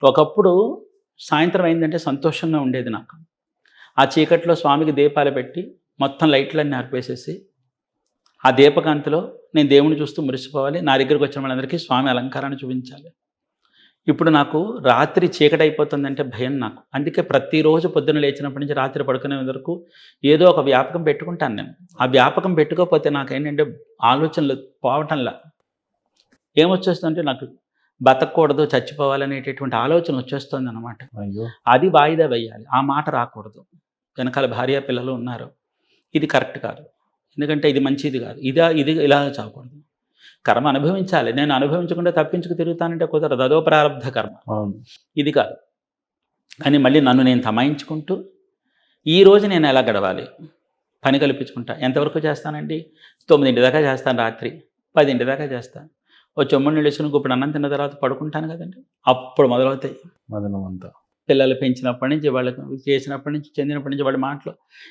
ఒకప్పుడు సాయంత్రం అయిందంటే సంతోషంగా ఉండేది నాకు. ఆ చీకట్లో స్వామికి దీపాలు పెట్టి, మొత్తం లైట్లన్నీ ఆర్పేసేసి, ఆ దీపకాంతిలో నేను దేవుడిని చూస్తూ మురిసిపోవాలి. నా దగ్గరకొచ్చిన వాళ్ళందరికీ స్వామి అలంకారాన్ని చూపించాలి. ఇప్పుడు నాకు రాత్రి చీకటయిపోతుందంటే భయం నాకు. అందుకే ప్రతిరోజు పొద్దున్న లేచినప్పటి నుంచి రాత్రి పడుకునే వరకు ఏదో ఒక వ్యాపకం పెట్టుకుంటాను నేను. ఆ వ్యాపకం పెట్టుకోకపోతే నాకేంటంటే ఆలోచనలు పోవటంలా. ఏమొచ్చేస్తుందంటే నాకు బతకూడదు, చచ్చిపోవాలనేటటువంటి ఆలోచన వచ్చేస్తుందనమాట. అయ్యో! అది వాయిదా వేయాలి. ఆ మాట రాకూడదు. వెనకాల భార్య, పిల్లలు ఉన్నారు. ఇది కరెక్ట్ కాదు. ఎందుకంటే ఇది మంచిది కాదు. ఇది ఇలా చావకూడదు. కర్మ అనుభవించాలి. నేను అనుభవించకుండా తప్పించుకు తిరుగుతానంటే కుదరదు. అదో ప్రారబ్ధ కర్మ. అవును. ఇది కాదు. కానీ మళ్ళీ నన్ను నేను తమాయించుకుంటూ, ఈరోజు నేను ఎలా గడవాలి? పని కల్పించుకుంటా. ఎంతవరకు చేస్తానండి? 9 దాకా చేస్తాను రాత్రి. 10 దాకా చేస్తాను. ఓ చెంబుడు నీళ్ళేసుకొని గుప్పెడు అన్నం తిన్న తర్వాత పడుకుంటాను కదండీ! అప్పుడు మొదలవుతాయి. మదనమంతా. పిల్లలు పెంచినప్పటి నుంచి, వాళ్ళకి చేసినప్పటి నుంచి, చెందినప్పటి నుంచి వాళ్ళ మాటలు.